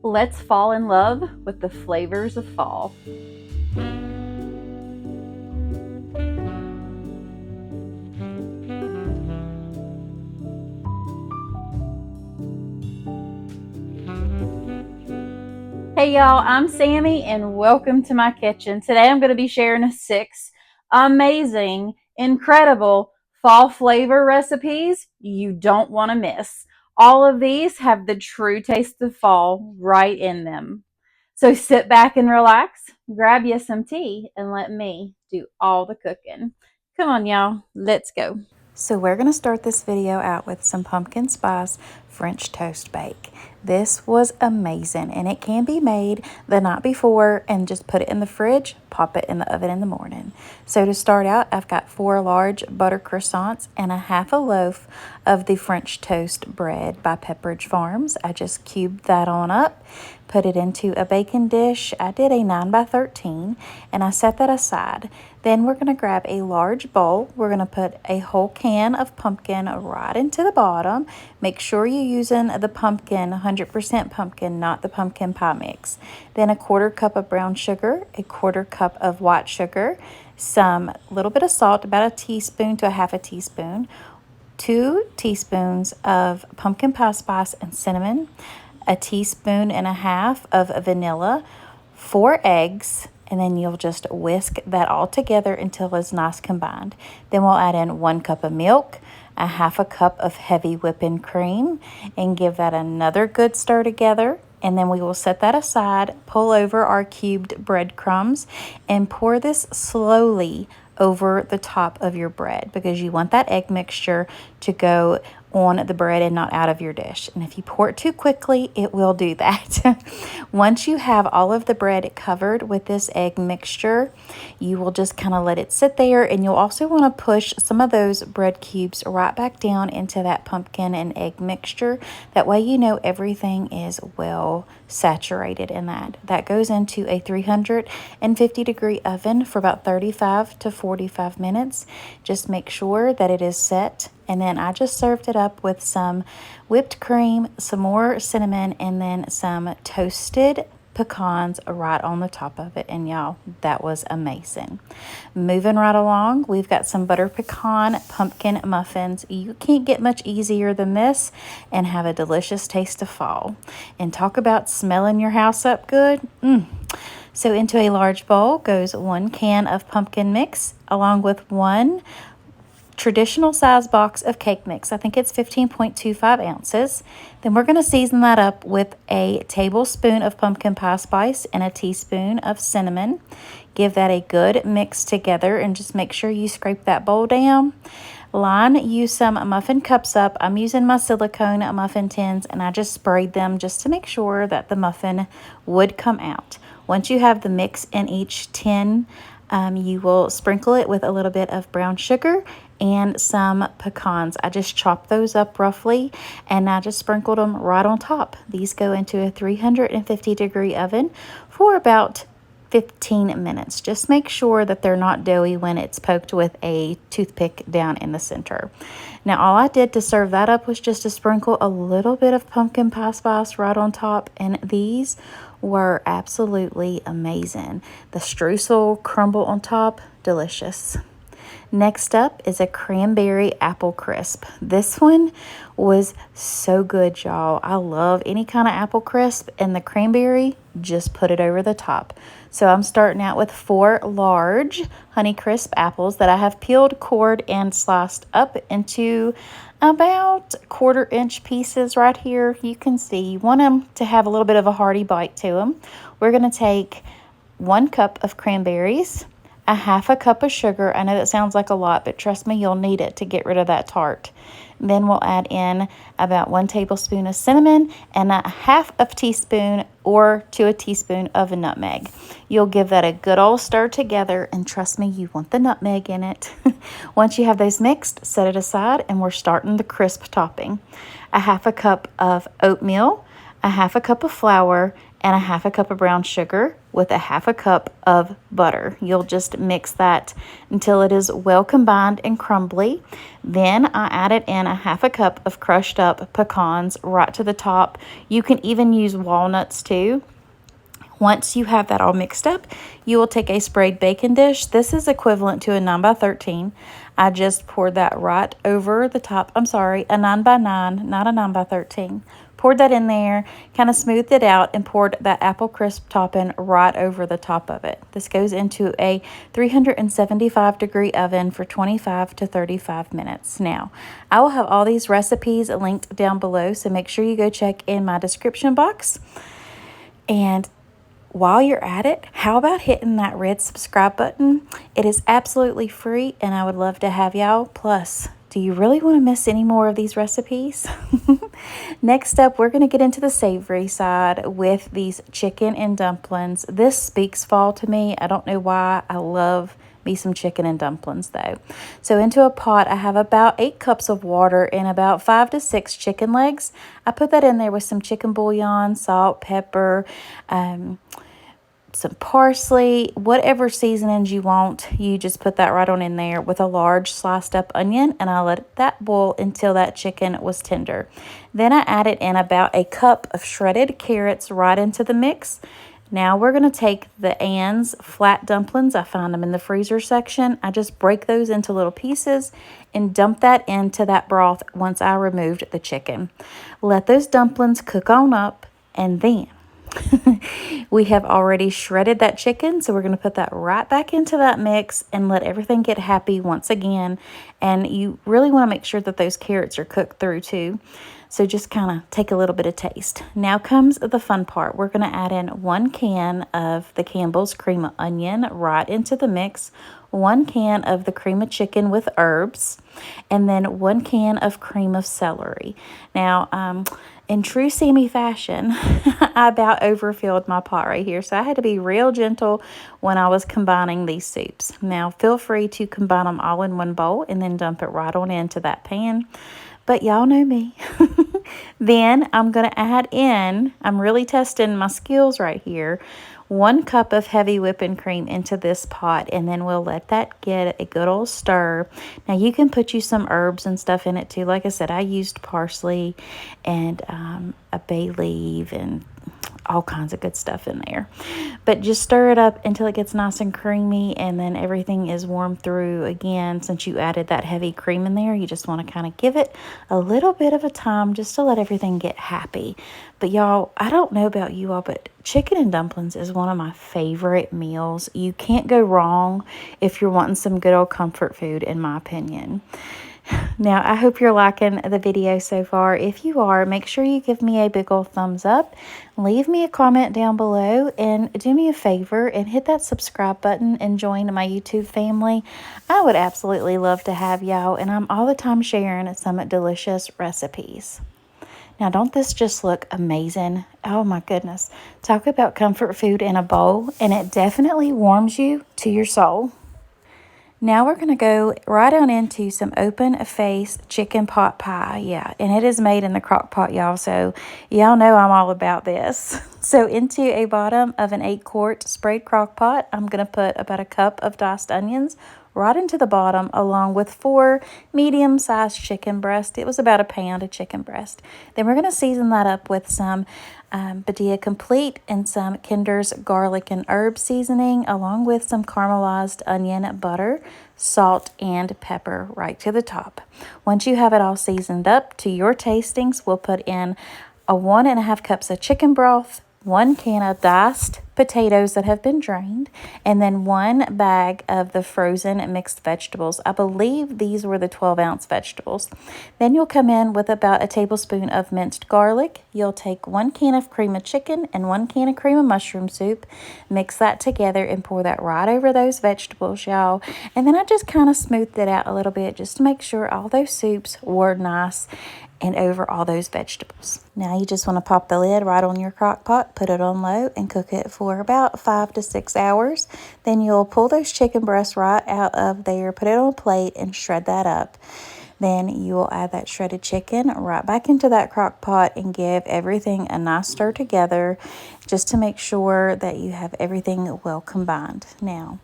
Let's fall in love with the flavors of fall. Hey y'all, I'm Sammy and welcome to my kitchen. Today I'm going to be sharing 6 amazing, incredible fall flavor recipes you don't want to miss. All of these have the true taste of fall right in them. So sit back and relax, grab you some tea, and let me do all the cooking. Come on y'all, let's go. So we're going to start this video out with some pumpkin spice French toast bake. This was amazing, and it can be made the night before and just put it in the fridge, pop it in the oven in the morning. So to start out, I've got 4 large butter croissants and a half a loaf of the French toast bread by Pepperidge Farms. I just cubed that on up, put it into a baking dish. I did a 9x13 and I set that aside. Then we're going to grab a large bowl. We're going to put a whole can of pumpkin right into the bottom. Make sure you're using the pumpkin, 100% pumpkin, not the pumpkin pie mix. Then a 1/4 cup of brown sugar, a 1/4 cup of white sugar, some little bit of salt, about a teaspoon to a half a teaspoon, 2 teaspoons of pumpkin pie spice and cinnamon, a teaspoon and a half of vanilla, 4 eggs, and then you'll just whisk that all together until it's nice combined. Then we'll add in 1 cup of milk, a half a cup of heavy whipping cream, and give that another good stir together. And then we will set that aside, pull over our cubed breadcrumbs, and pour this slowly over the top of your bread because you want that egg mixture to go on the bread and not out of your dish. And if you pour it too quickly, it will do that. Once you have all of the bread covered with this egg mixture, you will just kind of let it sit there, and you'll also want to push some of those bread cubes right back down into that pumpkin and egg mixture. That way you know everything is well saturated in that. That goes into a 350-degree oven for about 35 to 45 minutes. Just make sure that it is set. And then I just served it up with some whipped cream, some more cinnamon, and then some toasted pecans right on the top of it. And y'all, that was amazing. Moving right along, we've got some butter pecan pumpkin muffins. You can't get much easier than this and have a delicious taste of fall. And talk about smelling your house up good. So into a large bowl goes 1 can of pumpkin mix along with 1 traditional size box of cake mix. I think it's 15.25 ounces. Then we're going to season that up with a tablespoon of pumpkin pie spice and a teaspoon of cinnamon. Give that a good mix together and just make sure you scrape that bowl down. Use some muffin cups up. I'm using my silicone muffin tins, and I just sprayed them just to make sure that the muffin would come out. Once you have the mix in each tin, you will sprinkle it with a little bit of brown sugar and some pecans. I just chopped those up roughly, and I just sprinkled them right on top. These go into a 350-degree oven for about 15 minutes. Just make sure that they're not doughy when it's poked with a toothpick down in the center. Now, all I did to serve that up was just to sprinkle a little bit of pumpkin pie spice right on top, and these were absolutely amazing. The streusel crumble on top, delicious. Next up is a cranberry apple crisp. This one was so good, y'all. I love any kind of apple crisp, and the cranberry, just put it over the top. So I'm starting out with 4 large Honeycrisp apples that I have peeled, cored, and sliced up into about 1/4 inch pieces right here. You can see you want them to have a little bit of a hearty bite to them. We're going to take 1 cup of cranberries, a half a cup of sugar. I know that sounds like a lot, but trust me, you'll need it to get rid of that tart. Then we'll add in about 1 tablespoon of cinnamon and a half a teaspoon or to a teaspoon of a nutmeg. You'll give that a good old stir together, and trust me, you want the nutmeg in it. Once you have those mixed, set it aside, and we're starting the crisp topping. A half a cup of oatmeal, a half a cup of flour, and a half a cup of brown sugar with a half a cup of butter. You'll just mix that until it is well combined and crumbly. Then I added in a half a cup of crushed up pecans right to the top. You can even use walnuts too. Once you have that all mixed up, you will take a sprayed baking dish. This is equivalent to a 9x13. I just poured that right over the top. I'm sorry, a 9x9, not a 9x13. Poured that in there, kind of smoothed it out, and poured that apple crisp topping right over the top of it. This goes into a 375-degree oven for 25 to 35 minutes. Now, I will have all these recipes linked down below, so make sure you go check in my description box. And while you're at it, how about hitting that red subscribe button? It is absolutely free, and I would love to have y'all. Plus, do you really want to miss any more of these recipes? Next up, we're going to get into the savory side with these chicken and dumplings. This speaks fall to me. I don't know why. I love me some chicken and dumplings though. So into a pot, I have about 8 cups of water and about 5 to 6 chicken legs. I put that in there with some chicken bouillon, salt, pepper, some parsley, whatever seasonings you want. You just put that right on in there with a large sliced up onion, and I let that boil until that chicken was tender. Then I added in about a cup of shredded carrots right into the mix. Now we're going to take the Ann's flat dumplings. I found them in the freezer section. I just break those into little pieces and dump that into that broth once I removed the chicken. Let those dumplings cook on up, and then we have already shredded that chicken, so we're going to put that right back into that mix and let everything get happy once again. And you really want to make sure that those carrots are cooked through too. So just kind of take a little bit of taste. Now comes the fun part. We're going to add in 1 can of the Campbell's cream of onion right into the mix, 1 can of the cream of chicken with herbs, and then 1 can of cream of celery. Now, in true Sammi fashion, I about overfilled my pot right here, so I had to be real gentle when I was combining these soups. Now, feel free to combine them all in one bowl and then dump it right on into that pan. But y'all know me. Then I'm going to add in, I'm really testing my skills right here, 1 cup of heavy whipping cream into this pot, and then we'll let that get a good old stir. Now you can put you some herbs and stuff in it too. Like I said, I used parsley and a bay leaf and all kinds of good stuff in there. But just stir it up until it gets nice and creamy, and then everything is warmed through again. Since you added that heavy cream in there, you just want to kind of give it a little bit of a time just to let everything get happy. But y'all, I don't know about you all, but chicken and dumplings is one of my favorite meals. You can't go wrong if you're wanting some good old comfort food, in my opinion. Now, I hope you're liking the video so far. If you are, make sure you give me a big old thumbs up. Leave me a comment down below, and do me a favor and hit that subscribe button and join my YouTube family. I would absolutely love to have y'all, and I'm all the time sharing some delicious recipes. Now, don't this just look amazing? Oh my goodness. Talk about comfort food in a bowl, and it definitely warms you to your soul. Now we're going to go right on into some open face chicken pot pie. Yeah, and it is made in the crock pot, y'all, so y'all know I'm all about this. So into a bottom of an 8-quart sprayed crock pot, I'm going to put about a cup of diced onions right into the bottom, along with 4 medium-sized chicken breasts. It was about a pound of chicken breast. Then we're going to season that up with some Badia Complete and some Kinder's garlic and herb seasoning, along with some caramelized onion butter, salt, and pepper right to the top. Once you have it all seasoned up to your tastings, we'll put in 1.5 cups of chicken broth, 1 can of diced potatoes that have been drained, and then 1 bag of the frozen mixed vegetables. I believe these were the 12-ounce vegetables. Then you'll come in with about a tablespoon of minced garlic. You'll take 1 can of cream of chicken and 1 can of cream of mushroom soup. Mix that together and pour that right over those vegetables, y'all. And then I just kind of smoothed it out a little bit just to make sure all those soups were nice and over all those vegetables. Now you just want to pop the lid right on your crock pot, put it on low, and cook it for about 5 to 6 hours. Then you'll pull those chicken breasts right out of there, put it on a plate, and shred that up. Then you will add that shredded chicken right back into that crock pot and give everything a nice stir together just to make sure that you have everything well combined. Now,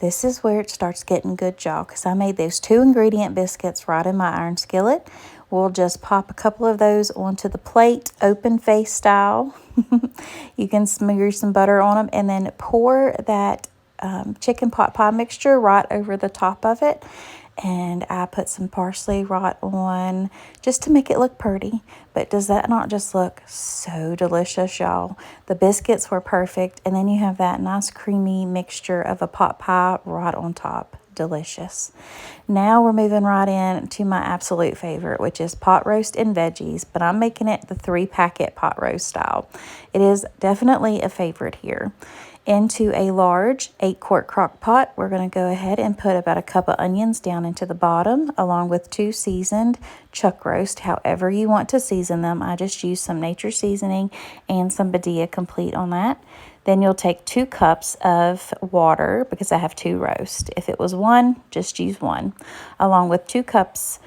this is where it starts getting good, y'all, because I made those 2 ingredient biscuits right in my iron skillet. We'll just pop a couple of those onto the plate, open face style. You can smear some butter on them and then pour that chicken pot pie mixture right over the top of it. And I put some parsley right on just to make it look pretty. But does that not just look so delicious, y'all? The biscuits were perfect. And then you have that nice creamy mixture of a pot pie right on top. Delicious. Now we're moving right in to my absolute favorite, which is pot roast and veggies, but I'm making it the 3-packet pot roast style. It is definitely a favorite here. Into a large 8-quart crock pot, we're going to go ahead and put about a cup of onions down into the bottom, along with 2 seasoned chuck roast, however you want to season them. I just use some nature seasoning and some Badia Complete on that. Then you'll take 2 cups of water, because I have 2 roast. If it was 1, just use 1, along with 2 cups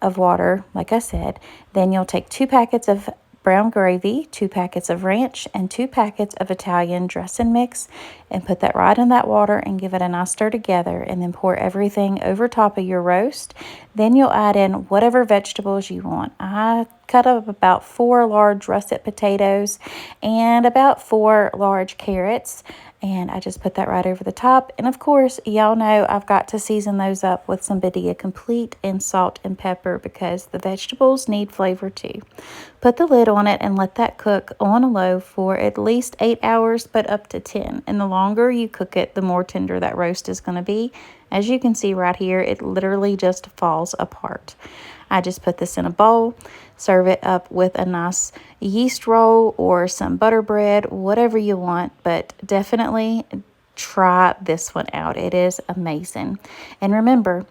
of water, like I said. Then you'll take 2 packets of brown gravy, 2 packets of ranch, and 2 packets of Italian dressing mix, and put that right in that water and give it a nice stir together, and then pour everything over top of your roast. Then you'll add in whatever vegetables you want. I cut up about 4 large russet potatoes and about 4 large carrots, and I just put that right over the top. And of course, y'all know I've got to season those up with some Badia Complete and salt and pepper, because the vegetables need flavor too. Put the lid on it and let that cook on low for at least 8 hours, but up to 10. And the longer you cook it, the more tender that roast is going to be. As you can see right here, it literally just falls apart. I just put this in a bowl, serve it up with a nice yeast roll or some butter bread, whatever you want, but definitely try this one out. It is amazing. And remember,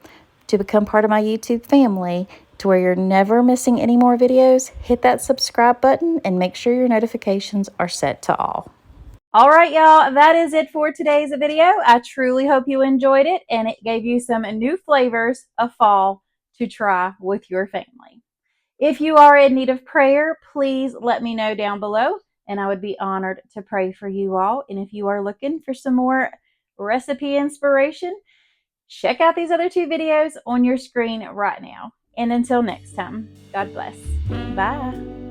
to become part of my YouTube family, to where you're never missing any more videos, hit that subscribe button and make sure your notifications are set to all. All right, y'all, that is it for today's video. I truly hope you enjoyed it and it gave you some new flavors of fall to try with your family. If you are in need of prayer, please let me know down below, and I would be honored to pray for you all. And if you are looking for some more recipe inspiration, check out these other 2 videos on your screen right now. And until next time, God bless. Bye.